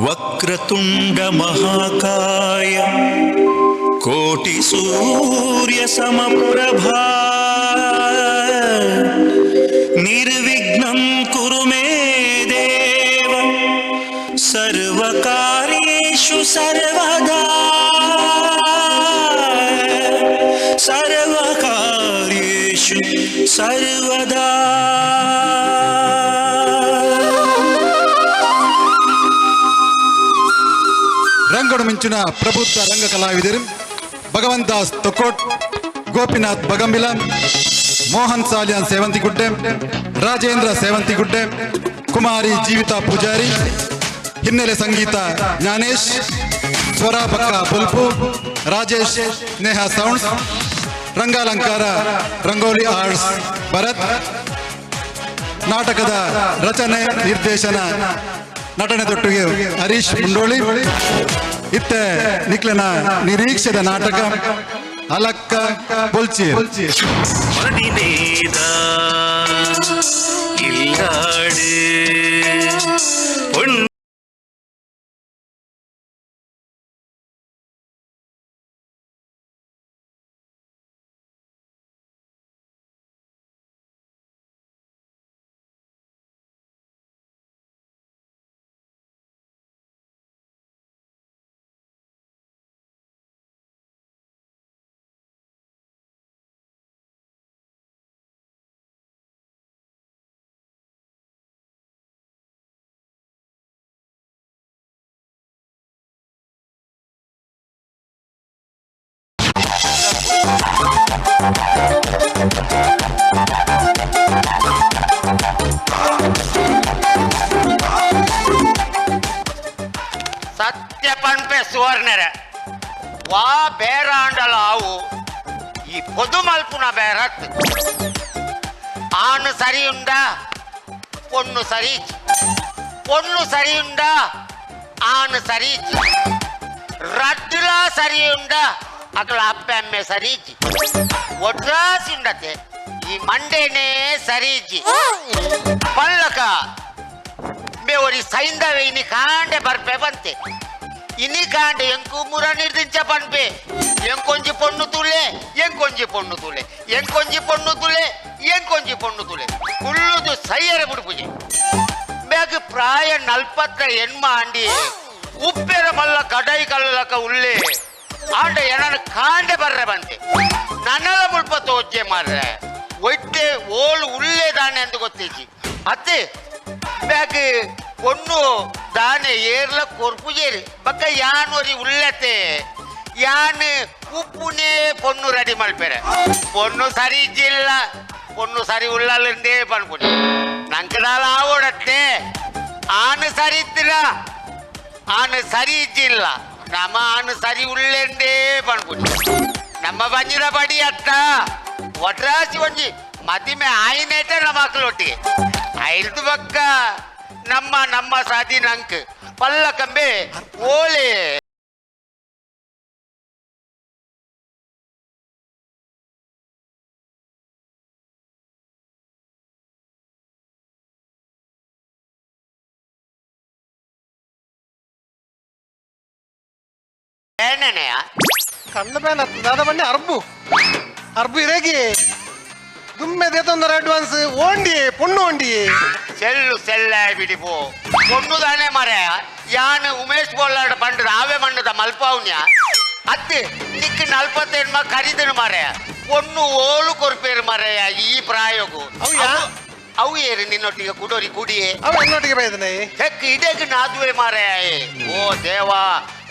ವಕ್ರತುಂಡ ಮಹಾಕಾಯ ಕೋಟಿ ಸೂರ್ಯ ಸಮಪ್ರಭಾ ನಿರ್ವಿಘ್ನಂ ಕುರು ಮೇ ದೇವ ಸರ್ವಕಾರ್ಯೇಷು ಸರ್ವದಾ ಸರ್ವಕಾರ್ಯೇಷು ಸರ್ವದಾ. ರಂಗಡು ಮಿಂಚಿನ ಪ್ರಬುದ್ಧ ರಂಗ ಕಲಾವಿದರು ಭಗವಂತಾಸ್ ತೊಕೋಟ್, ಗೋಪಿನಾಥ್ ಬಗಂಬಿಲ, ಮೋಹನ್ ಸಾಲಿಯಾನ್ ಸೇವಂತಿಗುಡ್ಡೆ, ರಾಜೇಂದ್ರ ಸೇವಂತಿಗುಡ್ಡೆ, ಕುಮಾರಿ ಜೀವಿತಾ ಪೂಜಾರಿ, ಹಿನ್ನೆಲೆ ಸಂಗೀತ ಜ್ಞಾನೇಶ್, ಸ್ವರ ಬಕ್ಕ ಬುಲ್ಪು, ರಾಜೇಶ್ ನೇಹಾ ಸೌಂಡ್ಸ್, ರಂಗಾಲಂಕಾರ ರಂಗೋಲಿ ಆರ್ಟ್ಸ್ ಭರತ್, ನಾಟಕದ ರಚನೆ ನಿರ್ದೇಶನ ನಟನೆ ತೊಟ್ಟಿಗೆ ಹರೀಶ್ ಮುಂಡೋಳಿ, ಇತ್ತೆ ನಿಕ್ಲನ ನಿರೀಕ್ಷೆದ ನಾಟಕ ಅಲಕ್ಕ ಬೊಲ್ಚಿ ಸತ್ಯ ಪಂಪೆ ಸುವರ್ಣರ ವಾ ಬೇರ ಅಂಡಲ ಆವು ಈ పొదు మల్పున బేరత్ ఆను సరి ఉండా పొన్ను సరి పొన్ను సరి ఉండా ఆను సరి రడ్డులా సరి ఉండా అక్కడ అప్పెమ్మె సరిజి ఒడ్రాసి ఉండతే ఈ మండేనే సరిజి పల్లక మేవరి సైందవే ఇని కాండే బర్పే బంతే ఇని కాండే ఎంకు ముర నిర్దించ పన్పే ఎంకొంజి పొన్ను తులే ఎంకొంజి పొన్ను తులే ఎంకొంజి పొన్ను తులే ఎంకొంజి పొన్ను తులే ಕುಳ್ಳುದು ಸೈಯರ ಬಿಡುಪುಜಿ ಬೇಗ ಪ್ರಾಯ 48 ಆಂಡಿ ಉಪ್ಪೆರ ಮಲ್ಲ ಕಡೈ ಕಲ್ಲಕ ಉಳ್ಳೆ ಆಂಡ ಏನನ ಕಾಂಡೆ ಬರ್ರೆ ಬಂತೆ ನನ್ನಲ ಮುಲ್ಪ ತೋಜೆ ಮಾರ್ರೆ ಒಟ್ಟೆ ಓಳು ಉಳ್ಳೆ ದಾನೆ ಅಂತ ಗೊತ್ತಿಜಿ ಅತ್ತೆ ಬೇಗ పొన్ను దాని ఏర్ల కొరుపు చేరి బక్క యాన్ ఒరి ఉల్లతే యాన్ ఉప్పునే పొన్ను రెడీ మల్పేರೆ పొన్ను సరి జిల్ల పొన్ను సరి ఉಳ್ಳಾಲಿಂದೇ ಪನ್ಪುನಿ ನಂಕದಾಲ ಆವೋಡತ್ತೆ ಆನು ಸರಿ ಇತ್ತಿರ ಆನು ಸರಿ ಇಜ್ಜಿಲ್ಲ ನಮ್ಮ ಆನು ಸರಿ ಉಳ್ಳೆಂದೇ ಪನ್ಪುನಿ ನಮ್ಮ ಬಂಜಿರ ಬಡಿ ಅತ್ತ ಒಟ್ರಾಸಿ ಒಂಜಿ ಮದಿಮೆ ಆಯ್ನೇಟ ನಮ್ಮ ಮಕ್ಕಳೊಟ್ಟಿಗೆ ಐದು ಬಕ್ಕ ನಮ್ಮ ನಮ್ಮ ಸಾದಿ ನಂಕ್ ಪಲ್ಲ ಕಂಬೆ ಓಲೆ ಏನೇನೆಯ ಕಣ್ಣ ಬೇನ ದಾದ ಬನ್ನಿ ಅರ್ಬು ಇರೇಗಿ ದುಮ್ಮೆ ದೇತೊಂದರ ಅಡ್ವಾನ್ಸ್ ಓಂಡಿ ಪೊಣ್ಣು ಓಂಡಿ ಸೆಲ್ಲು ಸೆಲ್ಲ ಬಿಡಿಪೋ ಪೊಣ್ಣು ತಾನೆ ಮರ ಯಾನು ಉಮೇಶ್ ಬೋಲಾಡ ಬಂಡ ನಾವೇ ಮಂಡದ ಮಲ್ಪವ್ನ್ಯ ಅತ್ತೆ ನಿಕ್ಕ 47 ಖರೀದನು ಮಾರ ಪೊಣ್ಣು ಓಲು ಕೊರ್ಪೇರು ಮಾರಯ್ಯ ಈ ಪ್ರಾಯೋಗು ಅವು ಏರಿ ನಿನ್ನೊಟ್ಟಿಗೆ ಕುಡೋರಿ ಕುಡಿಯೇ ಅವ എന്നೊಟ್ಟಿಗೆ ಬೈದನೆ ಹೆಕ್ ಇದಕ್ಕೆ ನಾದುವೆ ಮಾರಯ್ಯ ಓ ದೇವಾ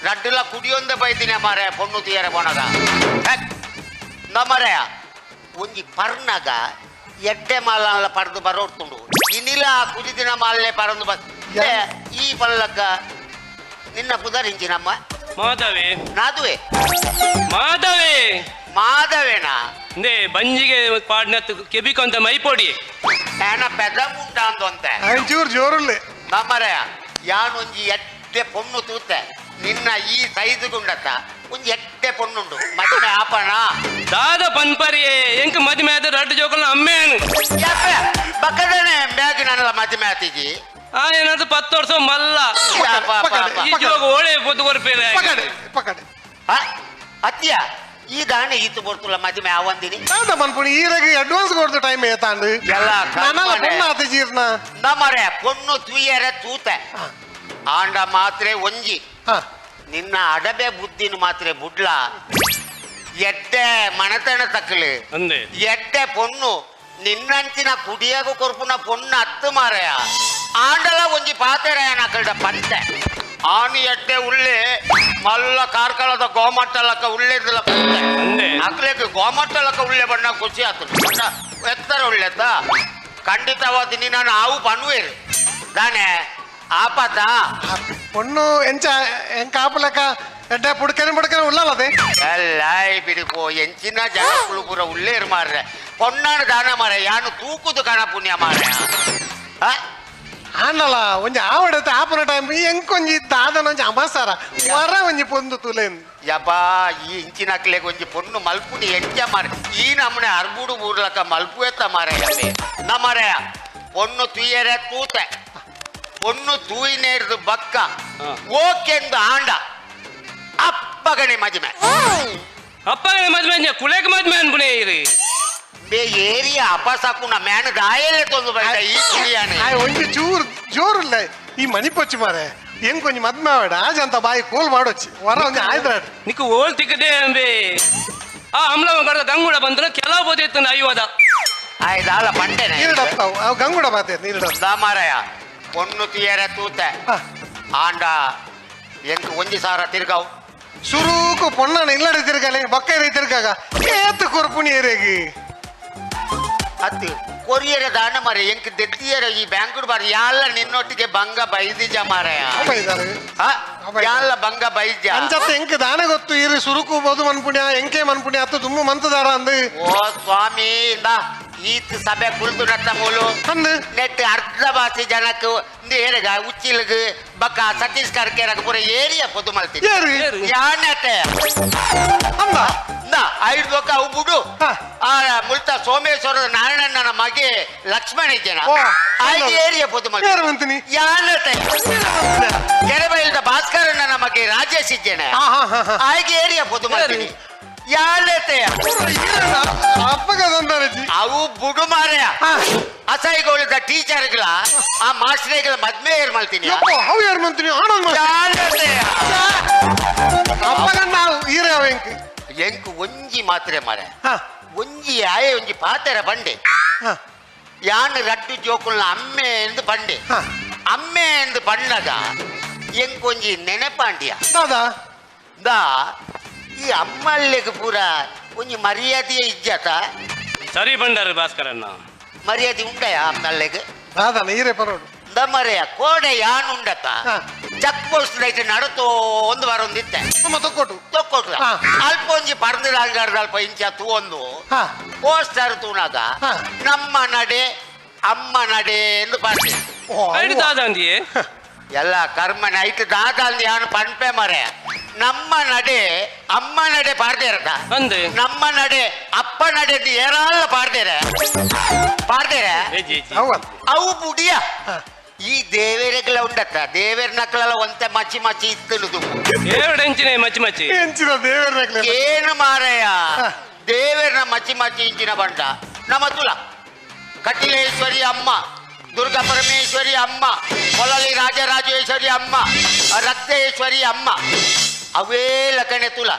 ರಡ್ಡುಲ ಕುಡಿಯೊಂದ ಬೈದಿನ ಮಾರಯ್ಯ ಪೊಣ್ಣು ತೀಯರ ಕೊನಗ ಹೆಕ್ ನಮ್ಮರಯ್ಯ ಒಂಜಿ ಪರ್ನಗ ಎಡ್ಡೆ ಮಾಲ ಪರ್ದು ಬರೋಡ್ತುಂಡು ಇನಿಲ ಕುದಿದಿನ ಮಾಲೆ ಪರಂದು ಈ ಪಲ್ಲಕ್ಕ ನಿನ್ನ ಪುದರಿಂಚಿನಮ್ಮ ಮಾಧವೇ ನಾದುವೆ ಮಾಧವೇ ಮಾಧವೇನಾ ನೇ ಬಂಜಿಗೆ ಪಾಡ್ನತ್ತು ಕೆಬಿಕೊಂತ ಮೈಪೊಡಿ ಏನ ಪೆದ ಮುಂಡ ಅಂದಂತೆ ಒಂಚೂರು ಜೋರುಳ್ಳೆ ನಮ್ಮರ ಯಾನೊಂಜಿ ಎಡ್ಡೆ ಪೊಣ್ಣು ತೂತೆ ನಿನ್ನ ಈ ಸೈಜು ಗುಂಡತ್ತ ಒಂಜಿ ಎಡ್ಡೆ ಪೊಣ್ಣುಂಡು ಮದುವೆ ಆಪಣ ದಾದ ಪನ್ಪರಿಯೇ ಎಂಕ್ ಮದುವೆ ಆದ ರಡ್ಡು ಜೋಕಲ್ನ ಅಮ್ಮೇನು ಯಾಕೆ ಬಕ್ಕದನೆ ಬ್ಯಾಗ್ ನನ್ನಲ್ಲ ಮದುವೆ ಆತಿಜಿ ಆ ಏನಾದ್ರು 10 ವರ್ಷ ಮಲ್ಲ ಈ ಜೋಗ ಓಳೆ ಪೊದ್ದು ಕೊರ್ಪೇರೆ ಪಕಡೆ ಪಕಡೆ ಅತ್ಯ ಈ ದಾನೆ ಈತು ಬರ್ತುಲ್ಲ ಮದುವೆ ಅವಂದಿನಿ ಯಾವ್ದ ಮನ್ಪುಣಿ ಈರಾಗಿ ಅಡ್ವಾನ್ಸ್ ಕೊಡ್ತು ಟೈಮ್ ಏತಾಂಡು ಎಲ್ಲ ನಾನಲ್ಲ ಪೊಣ್ಣ ಆತ ಜೀರ್ಣ ನಮ್ಮರೆ ಪೊಣ್ಣು ತುಯ್ಯರೆ ತೂತೆ ಆಂಡ ಮಾತ್ರೆ ಒಂಜಿ ಹಾ ನಿನ್ನ ಅಡಬೆ ಬುದ್ಧಿನ ಮಾತ್ರೆ ಬುಡ್ಲ ಎಡ್ಡೆ ಮನತನ ತಕ್ಕಲು ಅಂದೆ ಎಡ್ಡೆ ಪೊಣ್ಣು ನಿನ್ನಂಚಿನ ಕುಡಿಯಾಗ ಕೊರ್ಪುನ ಪೊಣ್ಣು ಹತ್ತು ಮಾರಯ ಆಂಡಲ ಒಂಜಿ ಪಾತೆರ ನಕಲ್ಡ ಪಂಟೆ ಆನು ಎಡ್ಡೆ ಉಳ್ಳೆ ಮಲ್ಲ ಕಾರ್ಕಳದ ಗೋಮಟ್ಟಲಕ್ಕ ಉಳ್ಳೆದಲ್ಲ ಪಂಟೆ ಅಂದೆ ಅಕ್ಲೆಗೆ ಗೋಮಟ್ಟಲಕ್ಕ ಉಳ್ಳೆ ಬಣ್ಣ ಖುಷಿ ಆತು ಬಣ್ಣ ಎತ್ತರ ಉಳ್ಳೆತ ಖಂಡಿತವಾದ ನಾನು ಆವು ಪನ್ವೇರು ದಾನೆ ಆಪತ್ತ ಪೊಣ್ಣು ಎಂಚ ಎಂಕ ಆಪಲಕ ಎಡ್ಡೆ ಪುಡ್ಕನೆ ಉಳ್ಳಲ್ಲದೆ ಎಲ್ಲ ಬಿಡಿಪೋ ಎಂಚಿನ ಜನಗಳು ಪೂರ ಉಳ್ಳೇರು ಮಾರ್ರೆ ಪೊಣ್ಣಾನ ದಾನ ಮಾರ ಯಾನು ತೂಕುದು ಕಣ ಪುಣ್ಯ ಮಾರ ಆಂಡಲ ಒಂಜಿ ಆವಡತೆ ಆಪನ ಟೈಮ್ ಎಂಕೊಂಜಿ ದಾದನ ಒಂಜಿ ಅಮಾಸಾರ ವರ ಒಂಜಿ ಪೊಂದು ತುಲೇನ್ ಯಪ್ಪಾ ಈ ಇಂಚಿನಕ್ಲೆ ಒಂಜಿ ಪೊಣ್ಣು ಮಲ್ಪುನಿ ಎಂಚ ಮಾರ ಈ ನಮ್ಮನೆ ಅರ್ಬುಡು ಬೂರ್ಲಕ ಮಲ್ಪು ಎತ್ತ ಮಾರ ನಮ್ಮರೆಯ ಪೊಣ್ಣು ತುಯ್ಯರೆ ತೂತೆ ಪೊಣ್ಣು ತೂಯಿನೇರ್ದು ಬಕ್ಕ ಓಕೆಂದು ಆಂಡ ಅಪ್ಪಗಣೆ ಮದುವೆ ಅಪ್ಪಗೆ ಮದ್ವೆ ಕುಳೆಗೆ ಮದ್ವೆ ಅನ್ಪುಣೆ ಇರಿ ಬೇ ಏರಿಯ ಅಪಸಾಕುನ ಮ್ಯಾನ ದಾಯಲೆ ತೊಂದು ಬೈದ ಈ ಕುಡಿಯಾನೆ ಒಂಜಿ ಚೂರು ಜೋರುಲ್ಲ ಈ ಮನಿ ಪೊಚ್ಚಿ ಮಾರೆ ಎಂಕೊಂಜಿ ಮದ್ಮೆ ಆವಡ ಆಜಂತ ಬಾಯಿ ಕೋಲ್ ಮಾಡೊಚ್ಚಿ ವರ ಒಂಜಿ ಆಯ್ದಾಡ್ ನಿಕ್ಕು ಓಲ್ ತಿಕ್ಕದೆ ಅಂಬೆ ಆ ಅಮ್ಲವ ಕಡದ ಗಂಗುಡ ಬಂದ್ರೆ ಕೆಲವು ಬೋದಿತ್ತು ಐವದ ಆಯ್ದಾಲ ಪಂಟೆನೆ ನೀರಿಡತ್ತಾವು ಅವು ಗಂಗುಡ ಬಾತೆ ನೀರಿಡ ದಾಮಾರಯ ಪೊಣ್ಣು ತೀಯರೆ ತೂತೆ ಆಂಡ ಎಂಕ್ ಒಂಜಿ ಸಾರ ತಿರ್ಗಾವ್ ಸುರೂಕು ಪೊಣ್ಣನ ಇಲ್ಲಡೆ ತಿರ್ಗಲೆ ಬೊಕ್ಕ ತಿರ್ಗಾಗ ಏತ್ ಕೊರ್ಪುಣಿ ಏರೆಗಿ ಅತ್ತು ಕೊರಿಯರ ದಾನ ಮಾರ ಎಂಕ್ ದೆತ್ತಿಯರ ಈ ಬ್ಯಾಂಕುಡ್ ಬಾರ ಯಾಲ್ಲ ನಿನ್ನೊಟ್ಟಿಗೆ ಬಂಗ ಬೈದಿಜ ಮಾರಯ ಯಾಲ್ಲ ಬಂಗ ಬೈಜ ಅಂಚತ್ತ ಎಂಕ್ ದಾನ ಗೊತ್ತು ಇರಿ ಸುರುಕು ಬೋದು ಮನ್ಪುಣ್ಯ ಎಂಕೆ ಮನ್ಪುಣ್ಯ ಅತ್ತು ದುಮ್ಮು ಮಂತದಾರ ಅಂದು ಓ ಸ್ವಾಮಿ ಇಂದ ಈತ್ ಸಭೆ ಕುಳಿತು ನತ್ತ ಮೂಲು ಅಂದು ನೆಟ್ ಅರ್ಧ ಭಾಷೆ ಜನಕ್ಕೆ ಏರಗ ಉಚ್ಚಿಲ್ಗ ಬಕ್ಕ ಛತ್ತೀಸ್ಗಢ ಕೇರಕ ಪೂರ ಏರಿಯ ಪೊದು ಮಲ್ತೀನಿ ಏರು ಯಾನತೆ ಅಂದ ಐದು ಬೊಕ್ಕ ಅವು ಬಿಡು ಆ ಮುಲ್ತ ಸೋಮೇಶ್ವರದ ನಾರಾಯಣನ ಮಗೆ ಲಕ್ಷ್ಮಣ ಇದ್ದೇನ ಓ, ಐದು ಏರಿಯ ಪೊದು ಏರು ಮಲ್ತೀನಿ ಅಂತೀನಿ ಯಾನತೆ ಕೆರೆಬೈಲ್ದ ಭಾಸ್ಕರನ ಮಗೆ ರಾಜೇಶ್ ಇದ್ದೇನೆ ಐದು ಏರಿಯ ಪೊದು ಮಲ್ತೀನಿ ಯಾನತೆ ಅಪ್ಪಗದಂದಾರಜಿ ಅವು ಬುಡು ಮಾರ್ಯ ಅಸೈಗೋಳಿದ ಟೀಚರ್ಗಳ ಆ ಮಾಸ್ಟರ್ಗಳ ಮದ್ಮೆ ಏರ್ ಮಾಡ್ತೀನಿ ಅವು ಯಾರು ಮಂತ್ರಿ ಆನಂದ್ ಅಪ್ಪಗ ನಾವು ಈರೆ ಅವ ಎಂಕ್ ಎಂಕ್ ಒಂಜಿ ಮಾತ್ರೆ ಮಾರ ಹಾ ಒಂಜಿ ಆಯೆ ಒಂಜಿ ಪಾತೆರ ಬಂಡೆ ಹಾ ಯಾನ್ ರಡ್ಡು ಜೋಕುಲ್ನ ಅಮ್ಮೆ ಎಂದು ಬಂಡೆ ಹಾ ಅಮ್ಮೆ ಎಂದು ಬಂಡಗ ಎಂಕೊಂಜಿ ನೆನಪಾಂಡ್ಯ ದಾದಾ ದಾ ಈ ಅಮ್ಮಲ್ಲಿಗೆ ಪೂರ ಒಂಜಿ ಮರ್ಯಾದೆಯ ಇಜ್ಜತ ಸರಿ ಬಂಡಾರ ಭಾಸ್ಕರಣ್ಣ ಮರ್ಯಾದೆ ಉಂಡಯ ಅಮ್ಮಲ್ಲಿಗೆ ದಾದನ ಈರೆ ಪರೋಡು ದಮರೆಯ ಕೋಡೆ ಯಾನ್ ಉಂಡತ ಹಾ. ಚೆಕ್ ಪೋಸ್ಟ್ ಲೈಟ್ ನಡತೋ ಒಂದು ವಾರ ಒಂದಿತ್ತೆ ನಮ್ಮ ತಕ್ಕೊಟ್ಟು ತೊಕ್ಕೊಟ್ಲ ಹಾ. ಅಲ್ಪ ಒಂಜಿ ಪರ್ದಿರಾಂಗಾರ್ದ ಅಲ್ಪ ಇಂಚ ತೂವೊಂದು ಹಾ ಪೋಸ್ಟರ್ ತೂನಾಗ ಹಾ. ನಮ್ಮ ನಡೆ ಅಮ್ಮ ನಡೆ ಎಂದು ಪಾಡ್ದೆ ಓ ಐದು ದಾದಂದಿಯೇ ಎಲ್ಲ ಕರ್ಮ ನೈಟ್ ದಾದಾಂದಿ ಯಾನು ಪನ್ಪೆ ಮರೆ ನಮ್ಮ ನಡೆ ಅಮ್ಮ ನಡೆ ಪಾಡ್ದೇರದ ಅಂದೆ ನಮ್ಮ ನಡೆ ಅಪ್ಪ ನಡೆ ಏರಾಳ ಪಾಡ್ದೇರ ಅವತ್ತು ಅವು ಬುಡಿಯ ಹಾ. ಈ ದೇವೇರೆಗಳ ಉಂಡತ್ತ ದೇವೇರ ನಕ್ಕಳೆಲ್ಲ ಒಂತೆ ಮಚ್ಚಿ ಮಚ್ಚಿ ಇತ್ತನುದು ಎರಡು ಹೆಂಚಿನ ಮಚ್ಚಿ ಮಚ್ಚಿ ಎಂಚಿನ ದೇವರ ಏನು ಮಾರಯ್ಯ ಹಾ. ದೇವೇರ್ನ ಮಚ್ಚಿ ಮಚ್ಚಿ ಇಂಚಿನ ಬಂಡ ನಮ್ಮ ತುಲ ಕಟಿಲೇಶ್ವರಿ ಅಮ್ಮ ದುರ್ಗಾ ಪರಮೇಶ್ವರಿ ಅಮ್ಮ ಕೊಲಲಿ ರಾಜರಾಜೇಶ್ವರಿ ಅಮ್ಮ ರಕ್ತೇಶ್ವರಿ ಅಮ್ಮ ಅವೇ ಲಕಣೆ ತುಲ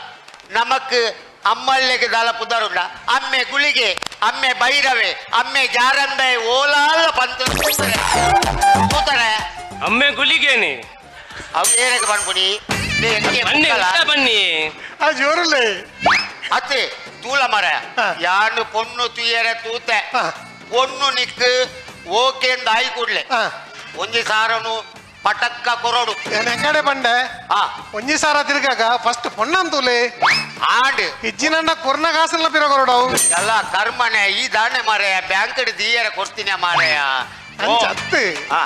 ನಮಕ್ ಅಮ್ಮಲ್ಲಿಗೆ ದಾಲ ಪುದರುಂಡ ಅಮ್ಮೆ ಗುಳಿಗೆ ಅಮ್ಮೆ ಬೈರವೆ ಅಮ್ಮೆ ಜಾರಂಬೆ ಓಲಾಲ ಪಂತ ಕೂತಾರೆ ಅಮ್ಮೆ ಗುಲಿಗೇನೆ ಅವೇರಕ್ಕೆ ಬಂದ್ಬಿಡಿ ಬನ್ನಿ ಊಟ ಬನ್ನಿ ಆ ಜೋರಲ್ಲೇ ಅತ್ತೆ ತೂಲ ಮರ ಹಾ. ಯಾನು ಪೊಣ್ಣು ತುಯ್ಯರೆ ತೂತೆ ಹಾ. ಪೊಣ್ಣು ನಿಕ್ ಓಕೆ ಅಂದ ಆಯ್ ಕೂಡ್ಲೆ ಹಾ ಒಂಜಿ ಸಾರನು ಪಟಕ್ಕ ಕೊರೋಡು ಎಕಡೆ ಬಂಡೆ ಆ ಒಂಜಿ ಸಾರ ತಿರ್ಗಾಗ ಫಸ್ಟ್ ಪೊಣ್ಣಂತೂಲೆ ಆಂಡ್ ಇಜ್ಜಿನಂಡ ಕೊರ್ನ ಕಾಸಲ್ಲ ಪಿರಗೊರಡವು ಎಲ್ಲ ಕರ್ಮನೆ ಈ ದಾಣೆ ಮಾರಯ್ಯ ಬ್ಯಾಂಕ್ ದೀಯರ ಕೊಡ್ತೀನಿ ಮಾರಯ್ಯ ಅಂಚತ್ತು ಆ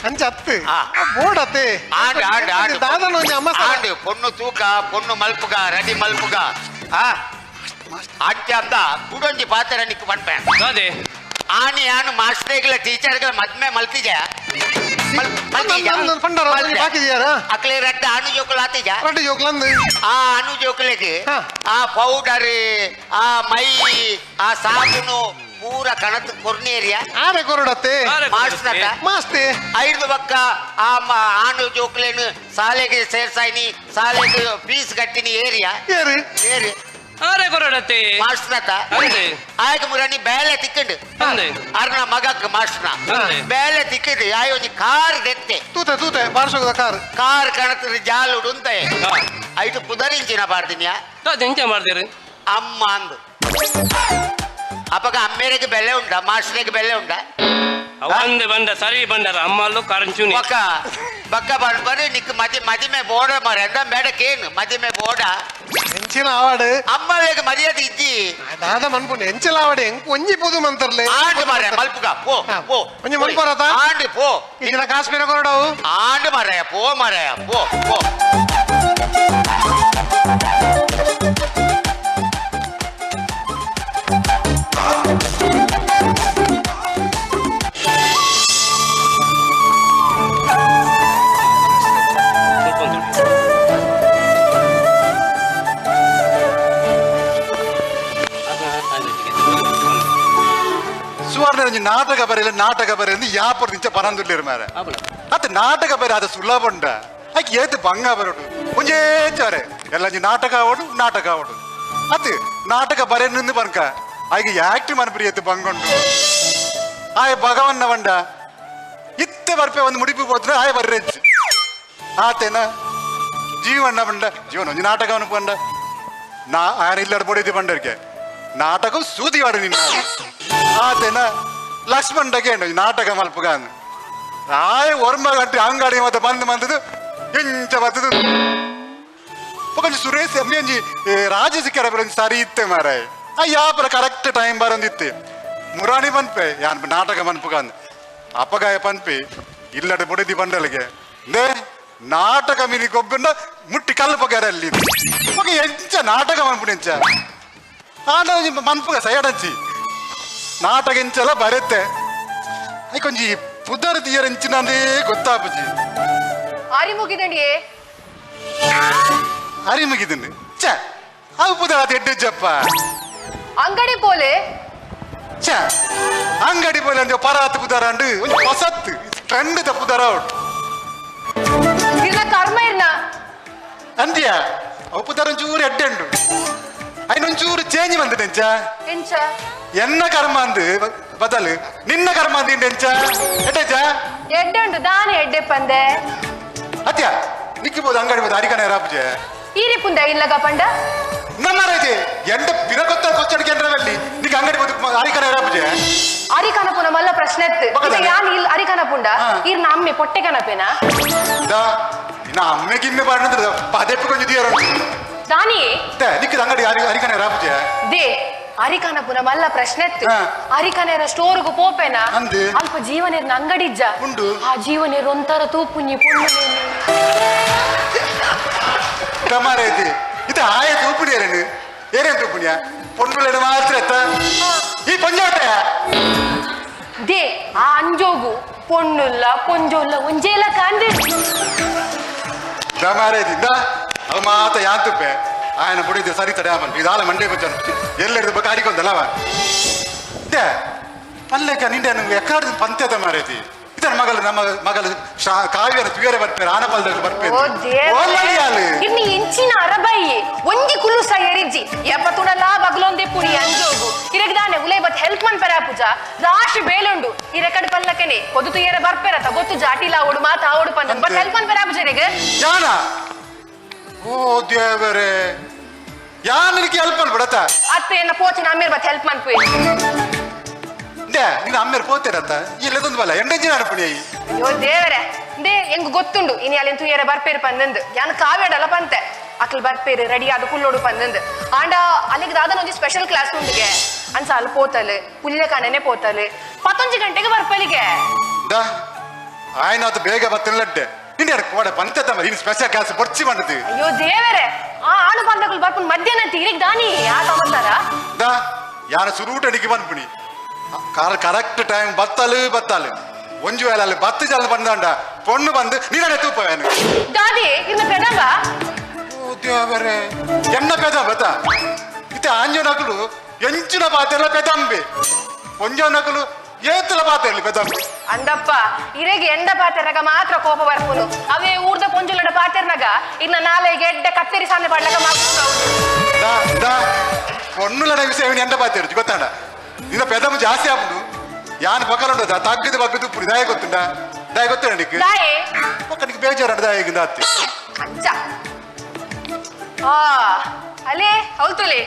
ಅಂಚತ್ತು ಆ. ಬೋಡತೆ ಆಂಡ್ ಆಂಡ್ ಆಂಡ್ ದಾದನ ಒಂಜಿ ಅಮ್ಮ ಸಾರ ಆಂಡ್ ಪೊಣ್ಣು ತೂಕ ಪೊಣ್ಣು ಮಲ್ಪುಗ ರೆಡಿ ಮಲ್ಪುಗ ಆ ಅಟ್ಟ ಅಂದ ಕುಡೊಂಜಿ ಪಾತ್ರ ನಿಕ್ ಬಂದ್ಪೆ ಅದೇ ಆನೆ ಯಾನು ಮಾಸ್ಟರ್ಗಳ ಟೀಚರ್ಗಳ ಮದ್ಮೆ ಮಲ್ತಿಜ పండారా బాకీ తీయారా అక్కలే రెడ్డ అను జోకులు ఆతేజా రెడ్డి జోకులంది ఆ అను జోకులకి ಹಾ. ಆ ಪೌಡರ್ ಆ ಮೈ ಆ ಸಾಬೂನು ಪೂರ ಕಣತ್ ಕೊರ್ನೇರಿಯಾ ಆರೆ ಕೊರಡತ್ತೆ ಮಾಸ್ನತ ಮಾಸ್ತಿ ಐದು ಬಕ್ಕ ಆ ಆನು ಜೋಕ್ಲೇನು ಸಾಲೆಗೆ ಸೇರ್ಸಾಯ್ನಿ ಸಾಲೆಗೆ ಫೀಸ್ ಕಟ್ಟಿನಿ ಏರಿಯಾ ಏರಿ ಏರಿ ಆರೆ ಕೊರಡತ್ತೆ ಮಾಸ್ನತ ಅಂದೆ ಆಯ್ಕ ಮುರಾನಿ ಬೇಲೆ ತಿಕ್ಕಂಡು ಅಂದೆ ಅರ್ನ ಮಗಕ್ ಮಾಸ್ನ ಅಂದೆ ಬೇಲೆ ತಿಕ್ಕದು ಆಯ್ ಒಂಜಿ ಕಾರ್ ದೆತ್ತೆ ತೂತೆ ಬಾರ್ಸೋಗದ ಕಾರ್ ಕಾರ್ ಕಣತ್ ಜಾಲುಡು ಉಂತೆ ಐಟು ಪುದರಿಂಚಿನ ಪಾಡ್ದಿನ್ಯಾ ಎಂಚ ಮಾಡ್ತೀರಿ ಅಮ್ಮ ಅಂದು ಅಪ್ಪಗ ಅಮ್ಮೇರಿಗೆ ಬೆಲೆ ಉಂಡ ಮಾಸ್ಟರ್ಗೆ ಬೆಲೆ ಉಂಡ ಒಂದೇ ಬಂದ ಸರಿ ಬಂಡರ ಅಮ್ಮಲ್ಲೂ ಕರಂಚುನಿ ಬಕ್ಕ ಬಕ್ಕ ಬರ್ಬರಿ ನಿಕ್ ಮದಿಮೆ ಬೋಡ ಮರ ಎಂದ ಮೇಡಕೇನು ಮದಿಮೆ ಬೋಡ ಎಂಚಿನ ಆವಾಡು ಅಮ್ಮಳಿಗೆ ಮರ್ಯಾದೆ ಇದ್ದಿ ದಾದ ಮನ್ಪುಂಡು ಎಂಚಿನ ಆವಾಡು ಎಂಕ್ ಒಂಜಿ ಪೋದು ಮಂತರ್ಲೆ ಆಂಡ್ ಮರ ಮಲ್ಪುಗ ಪೋ ಪೋ ಒಂಜಿ ಮಲ್ಪರತ ಆಂಡ್ ಪೋ ಇದಿನ ಕಾಶ್ಮೀರ ಕೊರಡವು ಆಂಡ್ ಮರಯ ಪೋ ಪೋ ಸುವರ್ಣ ನಾಟಕ ಬರೆಯಲ್ಲ ನಾಟಕ ಬರೆಯಲ್ಲಿ ಯಾಪರ್ ನಿಂಚ ಪರಂದುಲ್ಲಿರು ಮಾರೆ ಅತ್ ನಾಟಕ ಬರೆ ಅದು ಸುಲಭ ಉಂಡ ಆಯ್ಕೆ ಏತು ಭಂಗ ಬರೋಡು ಒಂಜೇ ಚಾರೆ ಎಲ್ಲ ನಾಟಕ ಆವಡು ಅತ್ ನಾಟಕ ಬರೆ ನಿಂದು ಬನ್ಕ ಆಯ್ಕೆ ಆಕ್ಟ್ ಮನ್ಪರಿ ಏತು ಭಂಗ ಉಂಟು ಆಯ್ ಭಗವನ್ನ ಬಂಡ ಇತ್ತೆ ಬರ್ಪೆ ಒಂದು ಮುಡಿಪು ಹೋದ್ರೆ ಆಯ್ ಬರ್ರೆಚ್ಚು ಆತೇನ ಜೀವಣ್ಣ ಬಂಡ ಜೀವನ ಒಂಜಿ ನಾಟಕವನ್ನು ಬಂಡ ಆಯನ ಇಲ್ಲದ ಬೊಡಿದು ಬಂಡರ್ಗೆ ನಾಟಕ ಸೂದಿ ವಾಡು ನಿನ್ನ ಆತೇನ ಲಕ್ಷ್ಮಣಗೆ ನಾಟಕ ಮಲ್ಪಗ ಆಯ್ ಒರ್ಮ ಗಂಟೆ ಅಂಗಡಿ ಮತ್ತೆ ಬಂದು ಎಂಚ ಬತ್ತದು ಕೊಂಚ ಸುರೇಶ್ ಎಂಜಿ ರಾಜ ಸಿಕ್ಕರ ಬರ ಸರಿ ಇತ್ತೆ ಮಾರಾಯ್ ಆ ಯಾಪರ ಕರೆಕ್ಟ್ ಟೈಮ್ ಬರಂದಿತ್ತೆ ಮುರಾಣಿ ಪನ್ಪೆ ಯಾನ್ ನಾಟಕ ಮನ್ಪಗ ಅಪ್ಪಗಾಯ ಪನ್ಪೆ ಇಲ್ಲದ ಬೊಡಿದಿ ಬಂಡಲ್ಗೆ ನೇ ನಾಟಕ ಮಿನಿ ಗೊಬ್ಬನ ಮುಟ್ಟಿ ಕಲ್ಪಗಾರಲ್ಲಿ ಎಂಚ ನಾಟಕ ಮನ್ಪುಡಿ ಎಂಚ ಆಟ ಮನ್ಪುಗ ಸೈಡಂಚಿ ನಾಟಕ ಎಂಚೆಲ್ಲ ಬರುತ್ತೆ ಕೊಂಚಿ ಪುದರ್ ತೀಯರ್ ಎಂಚಿನಂದೇ ಗೊತ್ತಾಪಜಿ ಆರಿ ಮುಗಿದಣಿಯೇ ಅರಿ ಮುಗಿದನು ಛ ಅವು ಪುದರ್ ಅದು ಎಡ್ಡೆಜ್ಜಪ್ಪ ಅಂಗಡಿ ಪೋಲೆ ಛ ಅಂಗಡಿ പോലെ ಅಂದೆ ಪರಾತ್ ಪುದರ ಅಂಡು ಒಂದು ಹೊಸತ್ ಟ್ರೆಂಡ್ ದ ಪುದರ ಔಟ್ ಇರ್ನ ಕರ್ಮ ಇರ್ನ ಅಂದ್ಯ ಅವು ಪುದರ ಒಂಚೂರು ಎಡ್ಡೆಂಡು അതിനൊഞ്ചൂറ് ചേഞ്ച് വന്നിട്ട് ಎಂಚ എന്ന കർമ്മ ಅಂದ್ ಬದಲು ನಿನ್ನ ಕರ್ಮ ಅಂದ್ ಎಟ್ಟೆಚ್ಚ ಎಡ್ಡುಂಡು ದಾನೆ ಎಡ್ಡೆ ಪಂದೆ ಅತ್ಯ ನಿಕ್ಕಿಬೋದು ಅಂಗಡಿ ಬೋದು ಅರಿಕನ ರಾಪುಜೆ ಈರಿ ಪುಂದ ಇಲ್ಲಗ ಪಂಡ ನಮ್ಮ ರೈತೆ ಎಂತ ಬಿರಗೊತ್ತ ಕೊಚ್ಚಡಿಕೆ ಅಂದ್ರಲ್ಲಿ ನಿಕ್ ಅಂಗಡಿ ಬೋದು ಅರಿಕನ ರಾಪುಜೆ ಅರಿಕನ ಪುನ ಮಲ್ಲ ಪ್ರಶ್ನೆ ಎತ್ತು ಯಾನ್ ಇಲ್ಲ ಅರಿಕನ ಪುಂಡ ಇರ್ ನಮ್ಮೆ ಪೊಟ್ಟೆ ಕನಪೇನ ಇನ್ನ ಅಮ್ಮೆ ಗಿಮ್ಮೆ ಬಾಡಿದ್ರೆ ಪದೆಪ್ಪು ಕೊಂಚ ದಿಯರ ದಾನಿ ನಿಕ್ಕಿದ ಅಂಗಡಿ ಅರಿಕನ ರಾಪುಜೆ ದೇ ಅರಿಕನ ಪುನ ಮಲ್ಲ ಪ್ರಶ್ನೆ ಎತ್ತು ಅರಿಕನೇರ ಸ್ಟೋರ್ಗು ಪೋಪೇನ ಅಂದ್ ಅಲ್ಪ ಜೀವನೇರ್ನ ಅಂಗಡಿಜ್ಜ ಉಂಡು ಆ ಜೀವನೇರ್ ಒಂಥರ ತೂಪುಂಜಿ ಪುಣ್ಯ ಕಮಾರೈತಿ ಇದು ಆಯ ತೂಪುಣಿಯರೇನು ಏನೇನು ತೂಪುಣಿಯ ಪೊಂಡುಳೆನ ಮಾತ್ರ ಎತ್ತ ಈ ಪೊಂಜಾಟ ದೇ ಆ ಅಂಜೋಗು ಪೊಣ್ಣುಲ್ಲ ಪೊಂಜೋಲ್ಲ ಒಂಜೇಲ ಕಾಂದೆ ಕಮಾರೈತಿಂದ ಅವ ಮಾತ ಯಾಂತುಪ್ಪೆ ఆయన బుడిది సరితడే అవన్ ఇదాల మండే వచ్చాను ఎల్లెడు బకారికి ఉందలవ దే పల్లెక నిండే నువ్వు ఎక్కడ పంతేత మారేది ఇతర మగలు ನಮ್ಮ ಮಗಲು ಕಾವ್ಯನ ತುಯರೆ ಬರ್ಪೇರು ಆನಪಲ್ದಲ್ಲಿ ಬರ್ಪೇರು ಇನ್ನು ಎಂಚಿನ ಅರಬಾಯಿ ಒಂಜಿ ಕುಲುಸ ಎರಿಜ್ಜಿ ಎಪ್ಪತ್ತುಣಲ ಬಗಲೊಂದೆ ಪುಡಿ ಅಂಜೋಗು ಇರಗದಾನೆ ಉಲೈ ಬತ್ ಹೆಲ್ಪ್ ಮನ್ ಪೆರ ಪೂಜ ರಾಶಿ ಬೇಲುಂಡು ಇರೆಕಡ್ ಪಲ್ಲಕನೆ ಕೊದು ತುಯರೆ ಬರ್ಪೇರತ ಗೊತ್ತು ಜಾಟಿಲ ಓಡು ಮಾತಾ ಓಡು ಪಂದ ಬಟ್ ಹೆಲ್ಪ್ ಮನ್ ಪೆರ ಪೂಜ ಇರೆಗೆ ಜಾನ ಓ ದೇವರೇ ಯಾನಿಗೆ ಹೆಲ್ಪ್ ಮಾಡ್ಬಿಡತ್ತ ಅತ್ತೆ ಎನ್ನ ಪೋಚಿನ ಅಮ್ಮೇರ್ ಬತ್ ಹೆಲ್ಪ್ ಮನ್ ಪುಯ್ ದೇ ನೀನು ಅಮ್ಮೇರ್ ಪೋತಿರತ್ತ ಇಲ್ಲದೊಂದು ಬಲ್ಲ ಎಂಡೆಂಜಿನ ಅನುಪುಣಿ ಅಯ್ಯೋ ದೇವರೇ ದೇ ಎಂಗ್ ಗೊತ್ತುಂಡು ಇನಿ ಅಲ್ಲಿಂದ ತುಯರೆ ಬರ್ಪೇರು ಪಂದಂದು ಯಾನ್ ಕಾವ್ಯಡಲ್ಲ ಪಂತೆ ಅಕಲ್ ಬರ್ಪೇರು ರೆಡಿ ಆದ ಕುಲ್ಲೋಡು ಪಂದಂದು ಆಂಡ ಅಲ್ಲಿಗೆ ದಾದನ ಒಂಜಿ ಸ್ಪೆಷಲ್ ಕ್ಲಾಸ್ ಉಂಡಿಗೆ ಅನ್ಸ ಅಲ್ಲಿ ಪೋತಲು ಪುಲ್ಲಿನ ಕಣ್ಣನೆ ಪೋತಲು 11 ಗಂಟೆಗೆ ಬರ್ಪಲಿಗೆ ದಾ ಆಯ್ನ ಅದು ಬೇಗ ಬತ್ತಲ್ಲಡ್ಡೆ ನಿನ್ನೆ ಕೋಡೆ ಪಂಚತ ಮರಿ ಇನ್ನು ಸ್ಪೆಷಲ್ ಕ್ಲಾಸ್ ಬರ್ಚಿ ಮಾಡದು ಅಯ್ಯೋ ದೇವರೇ ಆ ಆಣು ಬಂದಕಲ್ ಬರ್ಪುನ್ ಮಧ್ಯಾಹ್ನ ತೀರಿಗ್ ದಾನಿ ಯಾ ತಮತಾರ ದಾ ಯಾನ ಸುರೂಟ ಅಡಿಗೆ ಬಂದ್ಬಿಡಿ ಕರೆಕ್ಟ್ ಟೈಮ್ ಬತ್ತಲು ಒಂಜು ವೇಳೆ ಅಲ್ಲಿ 10 ಜನ ಬಂದಂಡ ಪೊಣ್ಣು ಬಂದು ನೀನೇ ತೂಪವೇನು ದಾದಿ ಇನ್ನ ಪೆದವ ದೇವರೇ ಎನ್ನ ಪೆದ ಬತ್ತ ಇತ್ತೆ ಆಂಜನಕಲು ಎಂಚಿನ ಪಾತೆಲ್ಲ ಪೆದಂಬೆ ಒಂಜನಕಲು ಏತಲ ಪಾತೆರ್ಲಿ ಪೆದಂಬೆ ಅಂದಪ್ಪ ಇರೆಗೆ ಎಂಡ ಪಾತೆರ್ನಗ ಮಾತ್ರ ಕೋಪ ಬರ್ಪುನು ಅವೇ ಊರ್ದ ಪೊಂಜುಲಡ ಪಾತೆರ್ನಗ ಇನ್ನ ನಾಳೆಗೆ ಎಡ್ಡೆ ಕತ್ತೇರಿ ಸಾನೆ ಪಡ್ಲಕ ಮಾತ್ರ ಪೊಣ್ಣುಲನ ವಿಷಯ ಎಂಡ ಪಾತೆರ್ಜಿ ಗೊತ್ತಾಂಡ ನಿನ್ನ ಪೆದಮ್ಮ ಜಾಸ್ತಿ ಆಪುಂಡು ಯಾನ್ ಪಕ್ಕಲುಂಡದ ತಗ್ಗದ ಬಗ್ಗದು ಪುರಿ ದಾಯ ಗೊತ್ತುಂಡ ದಾಯ ಗೊತ್ತುಂಡ ನಿಕ್ಕೆ ದಾಯೆ ಪಕ್ಕನಿಗೆ ಬೇಜಾರಂಡ ದಾಯಗಿಂದ ಅತ್ತಿ ಅಜ್ಜ ಆ ಅಲೆ ಹೌತುಲೆ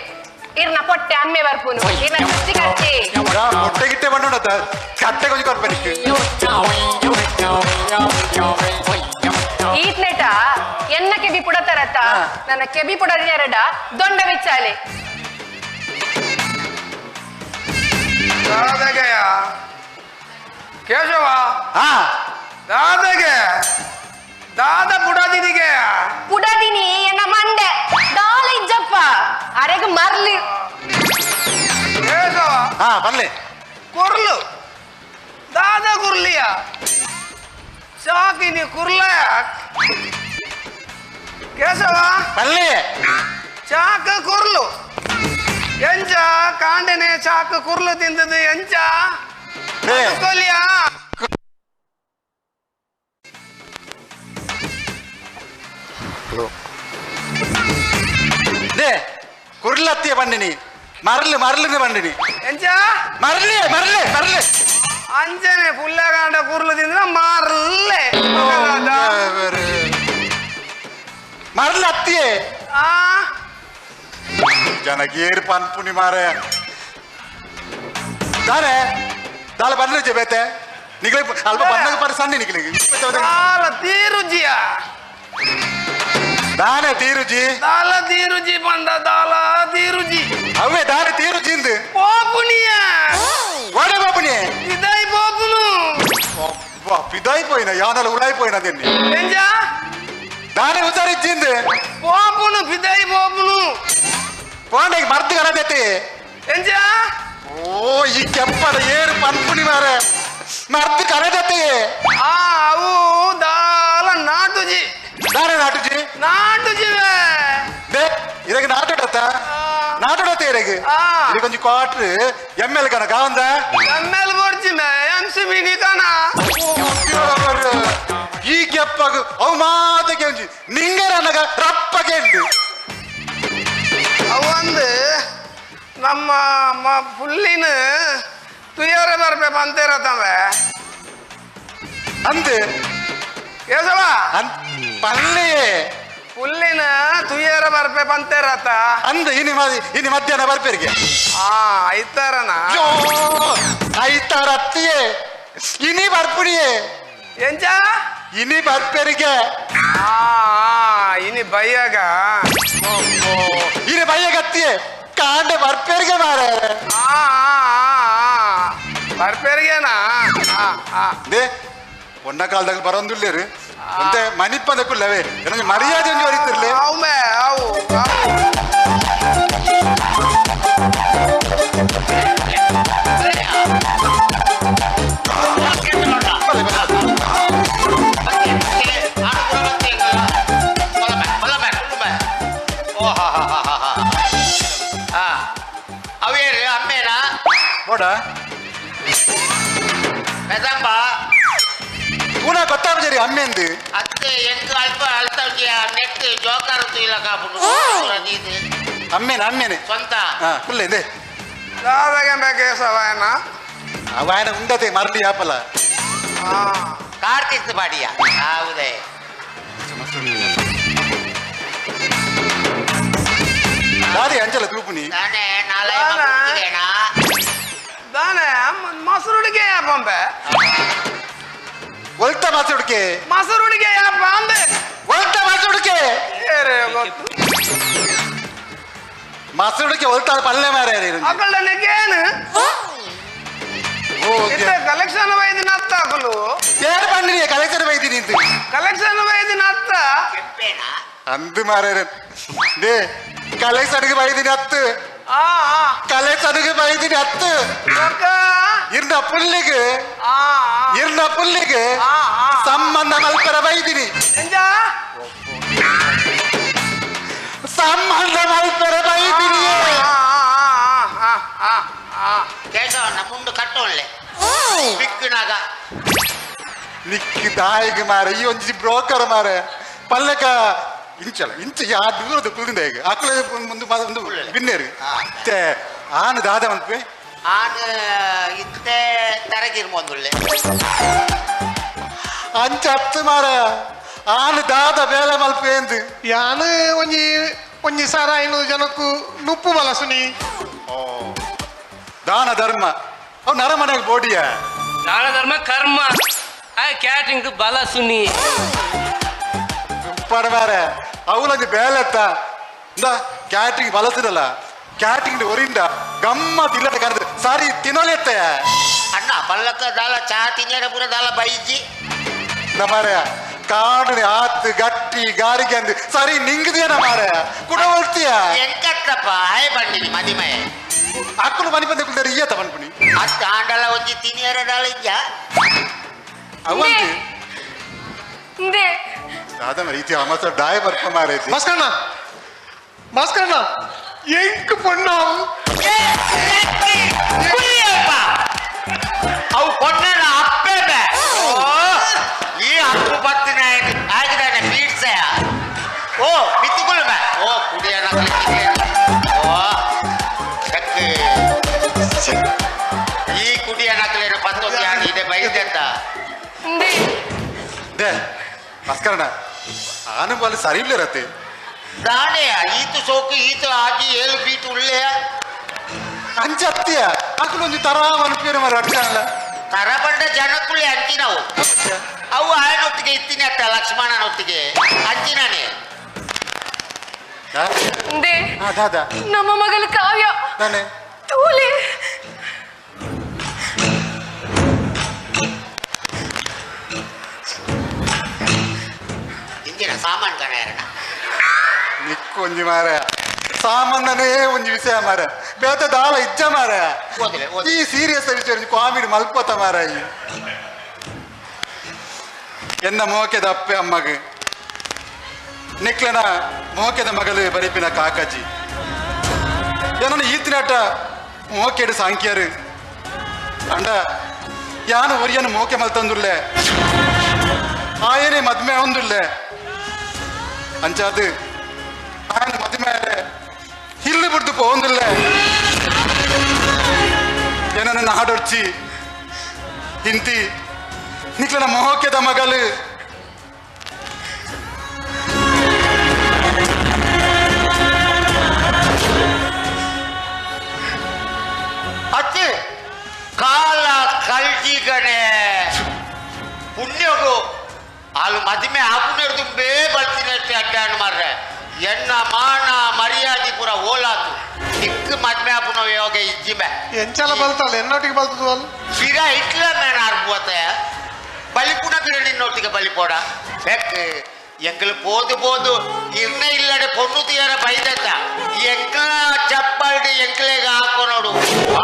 ಇರ್ನ ಪೊಟ್ಟೆ ಅಮ್ಮೆ ಬರ್ಪುನು ಇರ್ನ ಕುಸ್ತಿ ಕಟ್ಟಿ ಮೊಟ್ಟೆ ಗಿಟ್ಟೆ ಬಂಡೋಣದ ಕಟ್ಟೆ ಕೊಂಚ ಕೊರ್ಪನಿಕ್ಕೆ ಈತ್ನೆಟ ಎನ್ನ ಕೆಬಿ ಪುಡತರತ್ತ ನನ್ನ ಕೆಬಿ ಪುಡದಿನೆರಡ ದೊಂಡ ವಿಚ್ಚಾಲೆ ದಾದಗೆಯ ಕೇಶವ ಹಾ ದಾದಗೆ ದಾದ ಬುಡದಿನಿಗೆ ಪುಡದಿನಿ ಎನ್ನ ಮಂಡೆ ದಾಲ ಇಜ್ಜಪ್ಪ ಅರೆಗ ಮರ್ಲಿ ಕೇಶವ ಹಾ ಬನ್ನಿ ಕುರ್ಲು ದಾದ ಕುರ್ಲಿಯ ಸಾಕಿನಿ ಕುರ್ಲ ಕೇಶವ ಬನ್ನಿ ಚಾಕ ಕುರ್ಲು ಎಂಚ ಕಾಂಡೆನೆ ಚಾಕ ಕುರ್ಲು ತಿಂದದು ಎಂಚ ಕೊಲ್ಲಿಯ ಕುರ್ಲತ್ತಿಯ ಬಂಡಿನಿ ಮರಲಿನ ಬಂಡಿನಿ ಎಂಚ ಮರಲಿ ಮರಲಿ ಮರಲಿ ಅಂಚನೆ ಪುಲ್ಲ ಕಾಂಡ ಕುರ್ಲು ತಿಂದ ಮಾರ್ಲೆ ಮರಲಿ ಅತ್ತಿಯೇ ಆ ಜನಗೇರು ಪನ್ಪುನಿ ಮಾರ ದಾನೆ ದಾಲ ಬಂದ್ರೆ ಬೇತೆ ನಿಗಲಿ ಅಲ್ಪ ಬಂದಾಗ ಪರ ಸಣ್ಣ ನಿಗಲಿಗೆ ದಾಲ ತೀರುಜಿಯ ದಾನೆ ತೀರುಜಿ ದಾಲ ತೀರುಜಿ ಬಂದ ದಾಲ ತೀರುಜಿ ಅವೇ ದಾನೆ ತೀರುಜಿಂದು పోపునియ వాడే బాబుని ఇదై పోపును పిదైపోయినా యానలు ఉడాయిపోయినా దీన్ని ఎంజా దాని ఉచ్చరించింది పోపును పిదై పోపును పోండి మర్ది కనదెత్తి ఎంజా ఓ ఈ ಕೆಪ್ಪಡ ಏರು ಪನ್ಪುನಿ ಮಾರೆ ಮರ್ದಿ ಕನದೆತ್ತಿ ఆ అవు దాల నాటుజి ದಾನೆ ನಾಟುಜಿ నాటుజివే ದೇ ಇದಕ್ಕೆ ನಾಟುಡತ್ತ ನಾಟುಡತ್ತ ಇದಕ್ಕೆ ಇದು ಕೊಂಚ ಕ್ವಾಟ್ರು ಎಮ್ಮೆಲ್ ಕನ ಕಾವಂದ ఎమ్మెల్ పొడిచిమే ఎంసిబి నీకనా ಈ ಕೆಪ್ಪಗ ಅವು ಮಾತಕ್ಕೆ ಒಂಜಿ ನಿಂಗರನಗ ರಪ್ಪಗೆ ಉಂಟು ಅವು ಒಂದು ನಮ್ಮ ಪುಲ್ಲಿನ ತುಯ್ಯರ ಬರ್ಬೇ ಬಂತಿರತ್ತವೆ ಅಂದು ಕೇಸವ ಪಲ್ಲಿ ಪುಲ್ಲಿನ ತುಯ್ಯರ ಬರ್ಬೇ ಬಂತಿರತ್ತ ಅಂದು ಇನಿ ಮಧ್ಯಾಹ್ನ ಬರ್ಪೇರಿಗೆ ಐತಾರನ ಐತಾರ ಅತ್ತಿಯೇ ಇನಿ ಬರ್ಪುಡಿಯೇ ಎಂಚ ಇನಿ ಬರ್ಪೇರಿಗೆ ಇನಿ ಬಯ್ಯಾಗ ಇನಿ ಬಯ್ಯಗತ್ತಿಯೇ ಕಾಂಡೆ ಬರ್ಪೇರಿಗೆ ಮಾರ ಬರ್ಪೇರಿಗೆನಾ ದೇ ಒಣ್ಣ ಕಾಲದಾಗ ಬರೋದಿಲ್ಲೇರು ಮತ್ತೆ ಮನಿಪ್ಪದಕ್ಕುಲ್ಲವೇ ನನಗೆ ಮರ್ಯಾದೆ ಒಂದು ಹೊರಿತಿರ್ಲಿ ಅವೇ ಅವು ಅವೇರು ಅಮ್ಮೇನಾ ನೋಡ ಪೆದಂಬ ಪೂನ ಗೊತ್ತಾಗ್ತೇರಿ ಅಮ್ಮೆಂದು ಅತ್ತೆ ಎಂಟು ಅಲ್ಪ ಅಳ್ತವ್ಯ ನೆಟ್ ಜೋಕಾರು ಇಲ್ಲ ಕಾಪುಡು ಇದು ಅಮ್ಮೇನೆ ಅಮ್ಮೇನೆ ಸ್ವಂತ ಹಾ ಕುಲ್ಲೆ ಇದೆ దాదాగా కేసవాయన ఆయన ఉండతే మరలి ఆపల ಕಾರ್ತಿಕ್ ಬಾಡಿಯ ಹೌದೇ దాది అంచెల తూపుని ನಾನೇ ನಾಳೆ దానే మసరుడికే పంపే ಒಲ್ಟ ಮಾತಾಡಕ್ಕೆ మసరుడికే పంపే ಒಲ್ಟ ಮಾತಾಡಕ್ಕೆ ಏರೇ ಗೊತ್ತು ಮಾತಾಡಕ್ಕೆ ಒಲ್ಟ ಪಲ್ಲೆ ಮಾರೇ అక్కడ నెకేను ಓ ఇంత కలెక్షన్ వైది నత్త అకలు ಯಾರು ಬಂದಿರಿ ಕಲೆಕ್ಷನ್ ಬೈದಿ ನಿಂತು కలెక్షన్ వైది నత్త ಕೆಂಪೇನಾ ಅಂದು ಮಾರೇ ದೇ ಕಲೆಕ್ಷನ್ಗೆ ಬೈದಿನಿ ಹತ್ತು ఆ ಕಲೆಕ್ಷನ್ಗೆ ಬೈದಿನಿ ಹತ್ತು ఒక్క ಇರ್ನ ಪುಲ್ಲಿಗೆ ಆ ಇರ್ನ ಪುಲ್ಲಿಗೆ ಆ, ಆ. ಸಂಬಂಧ ಮಲ್ಪರ ಬೈದಿನಿ ಎಂಜ ಸಂಬಂಧ ಮಲ್ಪರ ಬೈದಿನಿ ಕೇಶವಣ್ಣ ಮುಂಡು ಕಟ್ಟೊಳ್ಳೆ ಬಿಕ್ಕನಾಗ ನಿಕ್ಕಿ ದಾಯಿಗೆ ಮಾರ ಈ ಒಂಜಿ ಬ್ರೋಕರ್ ಮಾರ ಪಲ್ಲಕ ಇಂಚಲ್ಲ ಇಂಚ ಯಾ ದೂರದ ಕುಳಿಂದ ಈಗ ಅಕ್ಕಳ ಒಂದು ಒಂದು ಬಿನ್ನೇರು ಆನು ದಾದ ಮಲ್ಪೆ ಆನು ಇತ್ತೆ ತರಗಿರ್ಮೊಂದುಳ್ಳೆ ಅಂಚ ಹತ್ತು ಮಾರ ಆನು ದಾದ ಬೇಲೆ ಮಲ್ಪೆ ಎಂದು ಯಾನು ಒಂಜಿ ಒಂಜಿ ಸಾರ 500 ಜನಕ್ಕೂ ನುಪ್ಪು ಬಲ ಸುನಿ ದಾನ ಧರ್ಮ ಅವ್ ನರಮನೆಗೆ ಬೋಡಿಯ ದಾನ ಧರ್ಮ ಕರ್ಮ ಆ ಕ್ಯಾಟ್ರಿಂಗ್ ಬಲ ಸುನಿ ಪಡವಾರ ಅವಲಂಜಿ ಬೇಲೆತ್ತ ಕ್ಯಾಟ್ರಿಂಗ್ ಬಲಸಿರಲ್ಲ ಕ್ಯಾಟ್ರಿಂಗ್ ಒರಿಂಡ ಗಮ್ಮತ್ ಇಲ್ಲದ ಕರೆದು ಸಾರಿ ತಿನ್ನೋಲೆತ್ತ ಅಣ್ಣ ಪಲ್ಲಕ್ಕ ದಾಲ ಚಾ ತಿನ್ಯರ ಪೂರ ದಾಲ ಬೈಜಿ ನಮಾರ ಕಾಡು ಆತು ಗಟ್ಟಿ ಗಾರಿಗೆ ಅಂದು ಸರಿ ನಿಂಗದೇನ ಮಾರ ಕೂಡ ಹೋಗ್ತೀಯ ಎಂಕತ್ತಪ್ಪ ಹಾಯ್ ಬಂದಿನಿ ಮದಿಮೆ ಅಕ್ಕಳು ಮನೆ ಬಂದ ಕುಲ್ದಾರ ಈಯತ ಬನ್ಪುನಿ ಅತ್ತ ಆಂಡಲ ಒಂಜಿ ತಿನ್ಯರ ದಾಲ ಇಜ್ಜ ಅವಂತಿ ಇಂದೆ ಅದ ರೀತಿ ಅಮಸ ಡಾಯ ಬರ್ಪ ಮಾರೈತಿ ಭಾಸ್ಕರಣ್ಣ ಭಾಸ್ಕರಣ್ಣ ಎಂಕ್ ಪೊಣ್ಣು ಅವು ಕೊಟ್ಟಣ ಅಪ್ಪೆ ಈ ಅಪ್ಪು ಬತ್ತಿನ ಆಗಿದ್ದಾನೆ ಬೀಡ್ಸೆ ಓ ಮಿತ್ತಿಕೊಳ್ಳ ಓ ಕುಡಿಯೋಣ ಓ ಚಕ್ಕೆ ಈ ಕುಡಿಯ ನಕಲೇನ ಪತ್ತೊಂದು ಆಗಿದೆ ಬೈದೆಂತ ಇಂದೆ ದೇ ಭಾಸ್ಕರಣ ಆನು ಬಾಲಿ ಸರಿ ಇಲ್ಲ ಇರತ್ತೆ ದಾಣೆಯ ಈತು ಸೋಕು ಈತು ಆಗಿ 7 ಫೀಟ್ ಉಳ್ಳೆಯ ಅಂಚ ಹತ್ತಿಯ ಅಕ್ಕಳು ಒಂದು ತರ ಅನ್ಪೇರು ಮಾರ ಅಡ್ಸಲ್ಲ ತರ ಬಂಡ ಜನಕ್ಕುಳ್ಳಿ ಅಂಚಿನವು ಅವು ಆಯನೊಟ್ಟಿಗೆ ಇತ್ತೀನಿ ಅತ್ತ ಲಕ್ಷ್ಮಣನೊಟ್ಟಿಗೆ ಅಂಚಿನಾನೆ ಇಂದೆ ದಾದ ನಮ್ಮ ಮಗಳ ಕಾವ್ಯ ತಾನೆ ತೂಲೆ ಇಂದಿನ ಸಾಮಾನು ಕಣ ಯಾರಣ್ಣ ನಿಕ್ಕು ಒಂಜಿ ಮಾರ ಸಾಮಾನ್ಯನೇ ಒಂಜಿ ವಿಷಯ ಮಾರ ಬೇತ ದಾಳ ಇಜ್ಜ ಮಾರ ಓದಿಲೆ ಈ ಸೀರಿಯಸ್ ವಿಷಯ ಕಾಮಿಡಿ ಮಲ್ಪತ ಮಾರ ಈ ಎನ್ನ ಮೋಕೆದ ಅಪ್ಪೆ ಅಮ್ಮಗ ನಿಕ್ಲನ ಮೋಕೆದ ಮಗಳು ಬರಿಪಿನ ಕಾಕಜಿ ಏನನ್ನ ಈತಿನಾಟ ಮೋಕೆಡು ಸಾಂಖ್ಯರು ಅಂಡ ಯಾನು ಒರಿಯನು ಮೋಕೆ ಮಲ್ತಂದುಲ್ಲೆ ಆಯನೇ ಮದ್ಮೆ ಒಂದುಲ್ಲೆ ಅಂಚಾದು ಆಯನ ಮದ್ಮೆ ಹಿಲ್ಲು ಬಿಡ್ದು ಪೋಂದಿಲ್ಲ ಏನನ್ನ ಹಾಡೊಡ್ಚಿ ಹಿಂತಿ ನಿಕ್ಲನ ಮೋಕೆದ ಮಗಳು ಅತ್ತೆ ಕಾಲ ಕಲ್ಜಿಗಣೆ ಪುಣ್ಯಗು ಅಲ್ಲಿ ಮದಿಮೆ ಆಪುನರ್ ತುಂಬೇ ಬರ್ತೀನಿ ಅಡ್ಡಾಣ ಮಾರ್ರೆ ಎನ್ನ ಮಾನ ಮರ್ಯಾದೆ ಪೂರ ಓಲಾತು ನಿಕ್ ಮದ್ಮೆ ಆಪುನ ಯೋಗ ಇಜ್ಜಿಮೆ ಎಂಚಲ ಬಲ್ತಲ್ಲ ಎನ್ನೊಟ್ಟಿಗೆ ಬಲ್ತದು ಅಲ್ಲ ಫಿರ ಇಟ್ಲ ಮೇನ ಅರ್ಬೋತೆ ಬಲಿಪುನ ಪಿರ ನಿನ್ನೊಟ್ಟಿಗೆ ಬಲಿಪೋಡ ಬೆಕ್ ಎಂಕಲ್ போது போது ಇರ್ನ ಇಲ್ಲಡೆ ಪೊಣ್ಣು ತೀಯರ ಬೈದತ್ತ ಎಂಕಲ ಚಪ್ಪಲ್ಡಿ ಎಂಕಲೆಗ ಹಾಕೋನೋಡು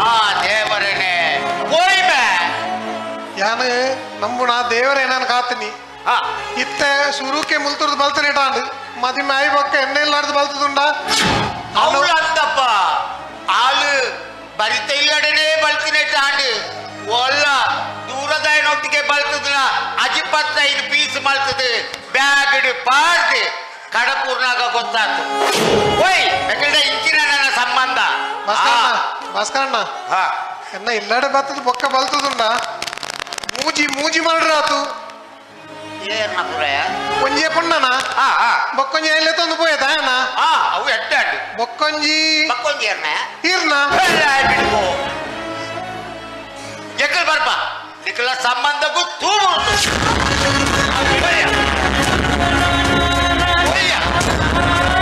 ಆ ದೇವರನೆ ಹೋಯ್ ಬೇ ಯಾನು ನಂಬುಣ ದೇವರೇ ನಾನು ಕಾತೀನಿ ಹಾ ಇತ್ತೆ ಸುರುಕೆ ಮುಲ್ತುರ್ದು ಬಲ್ತನೆ ಇಟ್ಟಾಂಡು ಮದಿಮೆ ಆಯ್ ಬೊಕ್ಕ ಎಣ್ಣೆ ಇಲ್ಲಾರ್ದು ಬಲ್ತದುಂಡ ಅವಳು ಅಂದಪ್ಪ ಆಳು ಬರಿತ ಇಲ್ಲಡನೆ ಬಲ್ತಿನೆಟ್ಟಾಂಡು ಒಲ್ಲ ದೂರದಾಯನೊಟ್ಟಿಗೆ ಬಲ್ತದನ 15 ಪೀಸ್ ಮಲ್ತದು ಬ್ಯಾಗ್ ಪಾರ್ದು ಕಡಪೂರ್ನಾಗ ಗೊತ್ತಾತು ಓಯ್ ಯಾಕಂದ್ರೆ ಇಂಚಿನ ನನ್ನ ಸಂಬಂಧ ಭಾಸ್ಕರಣ್ಣ ಹಾ ಎನ್ನ ಇಲ್ಲಡೆ ಬತ್ತದು ಬೊಕ್ಕ ಬಲ್ತದುಂಡ ಮೂಜಿ ಮೂಜಿ ಮಾಡ್ರಾತು ಏರ್ನ ಪುರಯ ಒಂಜೆ ಪುಣ್ಣನ ಹಾ ಹಾ ಬೊಕ್ಕೊಂಜಿ ಎಲ್ಲಿ ತಂದು ಪೋಯತ ಅಣ್ಣ ಹಾ ಅವು ಎಟ್ಟಾಡು ಬೊಕ್ಕೊಂಜಿ ಮಕ್ಕೊಂಜೇರ್ನ ಈರ್ನ ಬಿಟ್ಕೋ ಎಕ್ಕಲ್ ಬರ್ಪ ನಿಕ್ಕಲ ಸಂಬಂಧಕ್ಕೂ ತೂರು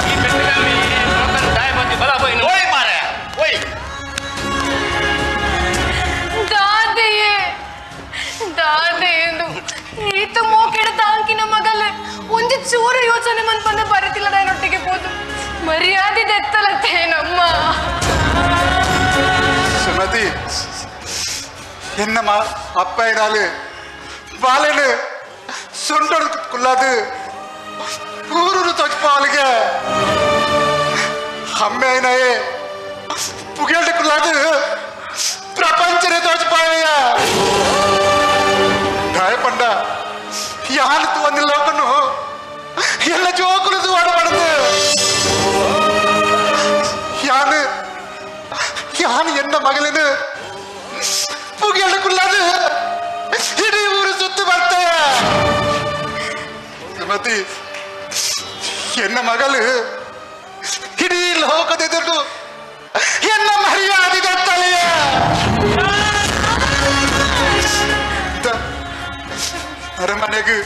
ಈ ಬೆಟ್ಟಗಾಮಿ ಬ್ರೋಕರ್ ದಾಯ ಬಂದು ಬಲ ಹೋಯ್ ನೋಡಿ. ಓಯ್ ಮಾರ ಓಯ್ ದಾದೆಯೇ ದಾದೆ ಎಂದು ಈತ ಮೋಕೆಡ ತಾಂಕಿನ ಮಗಲ ಒಂದು ಚೂರು ಯೋಚನೆ ಮನ್ಪಂದ ಬರತಿಲ್ಲ ನನ್ನೊಟ್ಟಿಗೆ ಹೋದು ಮರ್ಯಾದೆ ಎತ್ತಲತ್ತೆ ನಮ್ಮ ಸುಮತಿ என்னம்மா அப்பா நாள் ಬಾಳೆನು ಸೊಂಟೊಡ್ಕೊಳ್ಳೋದು ಊರೂರು ತೊಚ್ಪಾಲಿಗೆ ಅಮ್ಮೇನಾಯೇ ಪುಗೇಳ್ಕೊಳ್ಳೋದು ಪ್ರಪಂಚನೇ ತೋಚ್ಪಾಯ ಗಾಯಪಂಡ ಯಾನತ್ತು ಒಂದು ಲೋಕನು ಎಲ್ಲ ಜೋಕುಲದು ಓಡಬಾರ್ದು ಯಾನು ಎನ್ನ ಮಗಳೇನು ಪುಗೇಳ್ಕೊಳ್ಳೋದು ಇಡೀ ಊರು ಸುತ್ತು ಬರ್ತಾಯ ಸುಮತಿ ಎನ್ನ ಮಗಳು ಇಡೀ ಲೋಕದೆದುರು ಎನ್ನ ಮರ್ಯಾದೆಗಟ್ಟಲೆಯ ಅರಮನೆಗೂ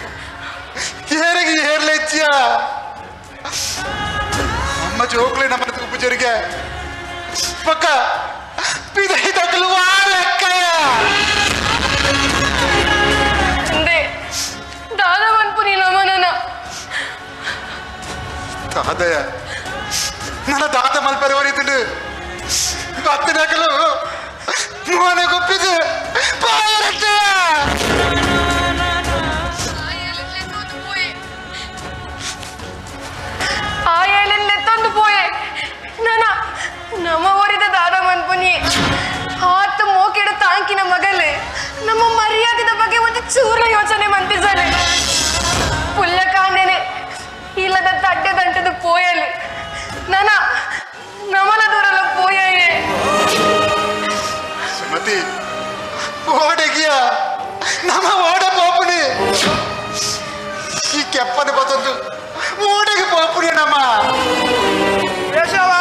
ಏರಿಗೆ ಏರ್ಲೆಚ್ಚಿಯ ಅಮ್ಮ ಜೋಕ್ಲೆ ನಮ್ಮ ಉಪಚರಿಗೆ ಪಕ್ಕ ಪಿದೈ ತಕ್ಕಲು ಲೆಕ್ಕಯ್ಯ దాదామనుకుని నమ్మనన్న తాతయ్య ನನ್ನ తాత మల్పరివరితుడు భక్తునకలు మోన గొప్పిదు పాయరట్టయ్య ಆಯಲೆತ್ತೊಂದು ಪೋಯೆ ನನ್ನ ನಮ್ಮ ಓರಿದ ದಾದಾಮನ್ಪುನಿ ಆತ ಮೋಕೆಡ ತಾಂಕಿನ ಮಗಲೆ ನಮ್ಮ ಮರ್ಯಾದೆದ ಬಗ್ಗೆ ಒಂದು ಚೂರ ಯೋಚನೆ ಮಂತಿಸಲೆ ಪುಲ್ಲ ಕಾಂಡೆನೆ ಇಲ್ಲದ ತಟ್ಟೆ ದಂಟದು ಪೋಯಲು ನನ್ನ ನಮನ ದೂರಲ್ಲ ಪೋಯೇ ಸುಮತಿ ಓಡಗಿಯ ನಮ್ಮ ಓಡ ಪೋಪುನಿ ಈ ಕೆಪ್ಪನ ಬತ್ತೊಂದು ಓಡಗಿ ಪೋಪುನಿ ನಮ್ಮ ಕೇಶವ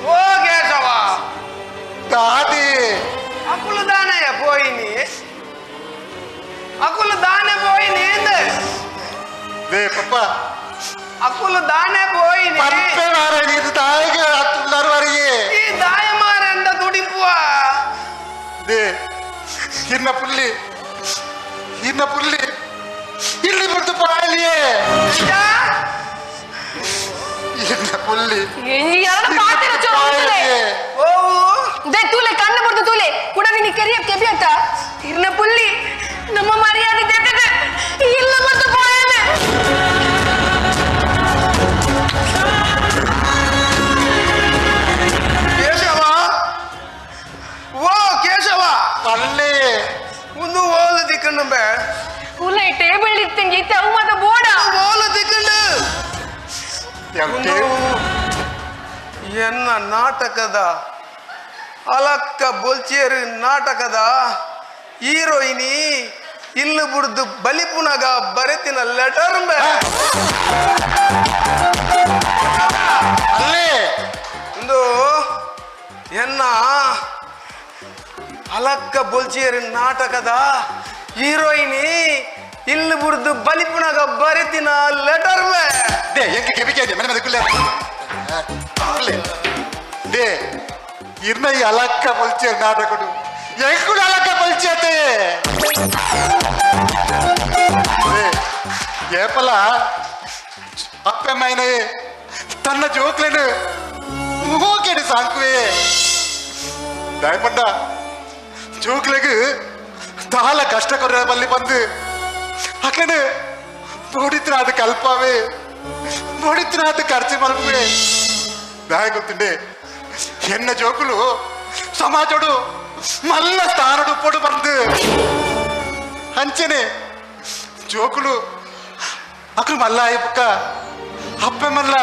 ಓ ಕೇಶವ ದಾದಿ ಅಕುಲು ದಾನಯ್ಯ పోయిని ಅಕುಲು ದಾನೆ పోయిని ದೇ ಪಪ್ಪ ಅಕುಲು ದಾನೆ పోయిని ಪರ್ಪೆ ಮಾರ ಇದು ತಾಯಿಗೆ ಹತ್ತುಳ್ಳವರಿಗೆ ಈ ದಾಯಮಾರೆಂಡ ತುಡಿಪುವ ದೇ ಇನ್ನ ಪುಲ್ಲಿ ಇಲ್ಲಿ ಬಿಡ್ತು ಪಾಲಿಯೇ ಇನ್ನ ಪುಲ್ಲಿ ಯಾರ ಪಾತಿನ ಚೋರುತ್ತಲೆ ಓವು ದೇ ತೂಲೆ ಕಣ್ಣು ಬಿಡ್ತು ತೂಲೆ ಕುಡವಿ ನೀ ಕೆರಿಯ ಕೆಬಿಯತ್ತ ಇರ್ನ ಪುಲ್ಲಿ ನಮ್ಮ ಮರ್ಯಾದೆ ದೇತದೆ ಇಲ್ಲ ಮತ್ತು ಪೋಯನೆ ಕೇಶವ ಓ ಕೇಶವ ಪಲ್ಲಿ ಒಂದು ಓಲು ದಿಕ್ಕಂಡು ಬೇ ಉಲೆ ಟೇಬಲ್ ಇತ್ತಂಗೆ ಇತ್ತೆ ಅವು ಮಾತ ಬೋಡ ಓಲು ದಿಕ್ಕಂಡು ಯಾಕೆ ಎನ್ನ ನಾಟಕದ ಅಲಕ್ಕ ಬೊಲ್ಚಿಯರು ನಾಟಕದ ಹೀರೋಯಿನಿ ಇಲ್ಲು ಬುಡ್ದು ಬಲಿಪುನಗ ಬರೆತಿನ ಲೆಟರ್ ಅಲ್ಲಿ ಒಂದು ಎನ್ನ ಅಲಕ್ಕ ಬೊಲ್ಚಿಯರು ನಾಟಕದ ಹೀರೋಯಿನಿ ಇಲ್ಲು ಬುಡ್ದು ಬಲಿಪುನಗ ಬರೆತಿನ ಲೆಟರ್ ದೇ ಹೆಂಗೆ ಕೆಬಿಕೆ ಇದೆ ಮನೆ ಮೇಲೆ ಕುಲ್ಲ ಅಲ್ಲಿ ದೇ ಇರ್ನ ಈ ಅಲಕ್ಕ ಬಲ್ಚೆ ನಾಟಕಡು ಹೆಂಗ್ ಅಲಕ್ಕ ಬಲ್ಚತೆ ಏಪಲ ಅಪ್ಪಮ್ಮಯ್ಯನೇ ತನ್ನ ಜೋಕ್ಲೇನು ಮೂಕೆಡಿ ಸಾಂಕುವೆ ದಯಪಡ್ಡ ಜೋಕ್ಲೆಗೆ ದಾಲ ಕಷ್ಟ ಕೊರ ಬಲ್ಲಿ ಬಂದು ಅಕ್ಕನೆ ನೋಡಿತ್ರ ಅದು ಕಲ್ಪವೇ ನೋಡಿತ್ರ ಅದು ಖರ್ಚು ಮಲ್ಪುವೆ దాయ ಗೊತ್ತುಂಡೆ ಎನ್ನ ಜೋಕುಲು ಸಮಾಜಡು ಮಲ್ಲ ಸ್ಥಾನಡು ಪೊಡು ಬಂದು ಹಂಚನೆ ಜೋಕುಲು ಅಕ್ಕಳು ಮಲ್ಲ ಆಯ್ಪಕ್ಕ ಅಪ್ಪೆ ಮಲ್ಲ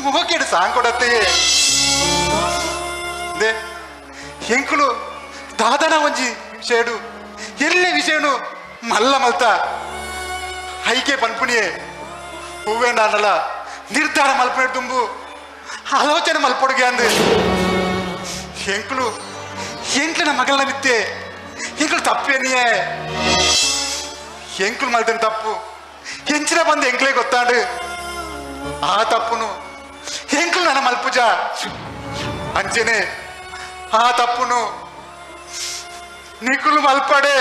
ಮೂಕೆಡು ಸಾಂಗ್ ದೇ ಹೆಂಕುಲು ದಾದನ ಒಂಜಿ ವಿಷಯಡು ಎಲ್ಲಿ ವಿಷಯನು ಮಲ್ಲ ಮಲ್ತ ಹೈಕೆ ಪನ್ಪುಣಿಯೇ ಹೂವೇ ನಾನಲ್ಲ ನಿರ್ಧಾರ ಮಲ್ಪನೆ ತುಂಬು ಆಲೋಚನೆ ಮಲ್ಪೊಡುಗೆ ಅಂದು ಎಂಕ್ಲು ಮಗಳನ್ನ ನಿತ್ತೆ ಎಂಕ್ಲು ತಪ್ಪೇನಿಯೇ ಎಂಕ್ಲು ಮಲ್ತನ ತಪ್ಪು ಹೆಂಚಿನ ಬಂದು ಎಂಕ್ಲೇ ಗೊತ್ತಾಡು ಆ ತಪ್ಪುನು ಎಂಕ್ಲು ನನ್ನ ಮಲ್ಪುಜ ಅಂಚೆನೆ ಆ ತಪ್ಪುನು ನಿಕ್ಕುಲು ಮಲ್ಪಡೆ